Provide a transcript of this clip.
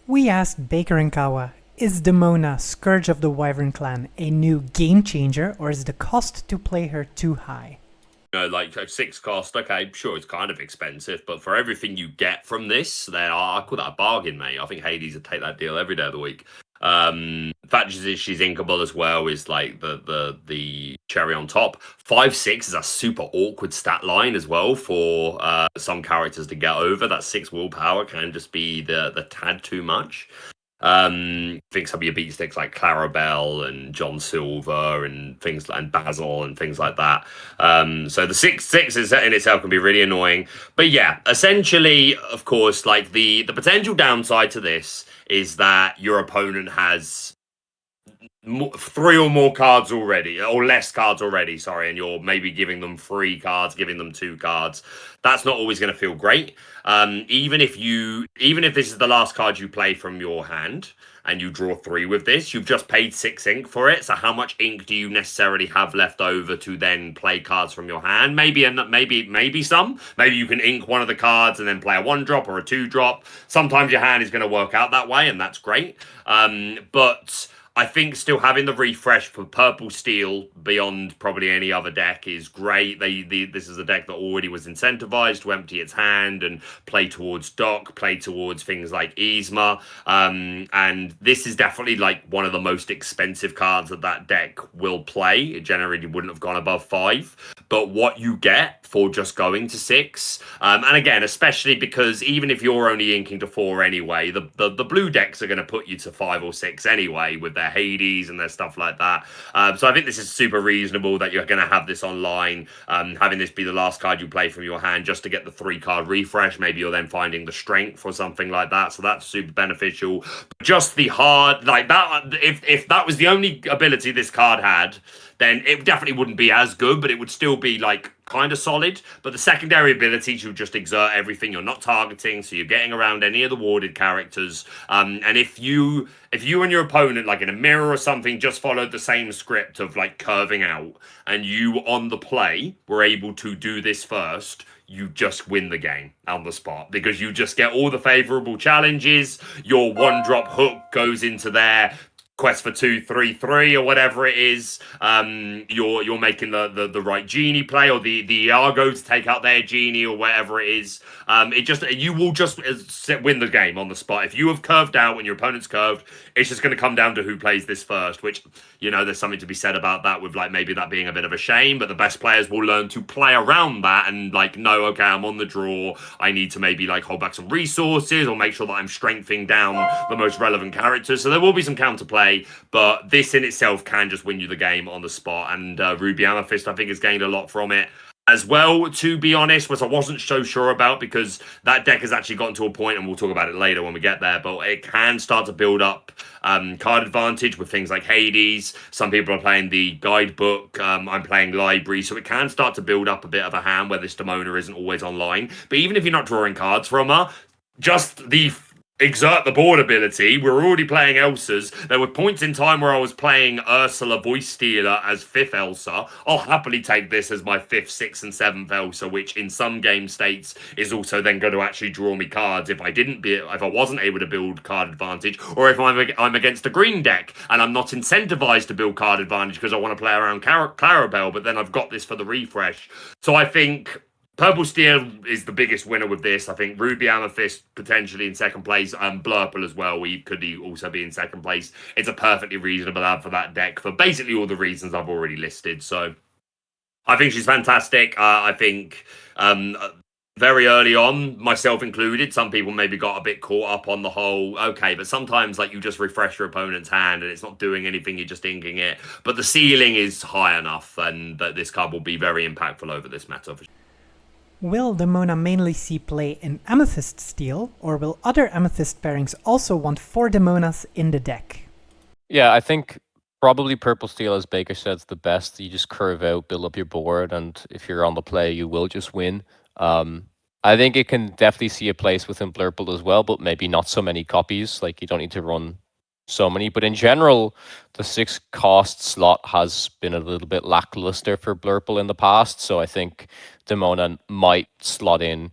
We asked Baker and Kawa, is Demona, Scourge of the Wyvern Clan, a new game changer, or is the cost to play her too high? Like a 6 cost, okay, sure, it's kind of expensive, but for everything you get from this, then I call that a bargain, mate. I think Hades would take that deal every day of the week. Fact is she's inkable as well is like the cherry on top. 5/6 is a super awkward stat line as well for some characters to get over. That 6 willpower can just be the tad too much. I think some of your beat sticks like Clarabelle and John Silver and things and Basil and things like that. So the 6/6 is in itself can be really annoying. But yeah, essentially, of course, like the potential downside to this is that your opponent has 3 or more cards already, or less cards already, sorry, and you're maybe giving them 3 cards, giving them 2 cards. That's not always going to feel great. Even if this is the last card you play from your hand and you draw 3 with this, you've just paid 6 ink for it. So how much ink do you necessarily have left over to then play cards from your hand? Maybe some. Maybe you can ink one of the cards and then play a 1-drop or a 2-drop. Sometimes your hand is going to work out that way, and that's great. But I think still having the refresh for Purple Steel beyond probably any other deck is great. This is a deck that already was incentivized to empty its hand and play towards Dock, play towards things like Yzma. And this is definitely like one of the most expensive cards that deck will play. It generally wouldn't have gone above 5. But what you get for just going to 6, and again, especially because even if you're only inking to 4 anyway, the blue decks are going to put you to 5 or 6 anyway with their Hades and their stuff like that. So I think this is super reasonable that you're going to have this online, having this be the last card you play from your hand just to get the 3-card refresh. Maybe you're then finding the strength or something like that. So that's super beneficial. But just the hard, like that, if that was the only ability this card had, then it definitely wouldn't be as good, but it would still be like kind of solid. But the secondary ability to just exert everything, you're not targeting, so you're getting around any of the warded characters. And if you and your opponent, like in a mirror or something, just followed the same script of like curving out, and you on the play were able to do this first, you just win the game on the spot because you just get all the favorable challenges. Your 1-drop hook goes into there. Quest for 2, 3, 3, or whatever it is. You're making the right genie play, or the Iago to take out their genie, or whatever it is. You will just win the game on the spot. If you have curved out and your opponent's curved, it's just going to come down to who plays this first. Which, you know, there's something to be said about that. With like maybe that being a bit of a shame, but the best players will learn to play around that and like know, okay, I'm on the draw. I need to maybe like hold back some resources or make sure that I'm strengthening down the most relevant characters. So there will be some counterplay. But this in itself can just win you the game on the spot. And Ruby Amethyst, I think, has gained a lot from it as well, to be honest, which I wasn't so sure about because that deck has actually gotten to a point, and we'll talk about it later when we get there, but it can start to build up card advantage with things like Hades. Some people are playing the guidebook. I'm playing library, so it can start to build up a bit of a hand where this Demona isn't always online. But even if you're not drawing cards from her, just the exert the board ability. We're already playing Elsas. There were points in time where I was playing Ursula Voice Stealer as 5th Elsa. I'll happily take this as my 5th, 6th, and 7th Elsa, which in some game states is also then going to actually draw me cards if I wasn't able to build card advantage, or if I'm against a green deck and I'm not incentivized to build card advantage because I want to play around Clarabelle, but then I've got this for the refresh. So I think Purple Steel is the biggest winner with this. I think Ruby Amethyst potentially in second place, and Blurple as well. Could also be in second place. It's a perfectly reasonable ad for that deck for basically all the reasons I've already listed. So I think she's fantastic. I think very early on, myself included, some people maybe got a bit caught up on the whole, okay, but sometimes like you just refresh your opponent's hand and it's not doing anything, you're just inking it. But the ceiling is high enough, and that this card will be very impactful over this meta for sure. Will Demona mainly see play in Amethyst Steel, or will other Amethyst pairings also want 4 Demonas in the deck? Yeah, I think probably Purple Steel, as Baker said, is the best. You just curve out, build up your board, and if you're on the play, you will just win. I think it can definitely see a place within Blurple as well, but maybe not so many copies. Like, you don't need to run so many. But in general, the 6 cost slot has been a little bit lackluster for Blurple in the past. So I think Demona might slot in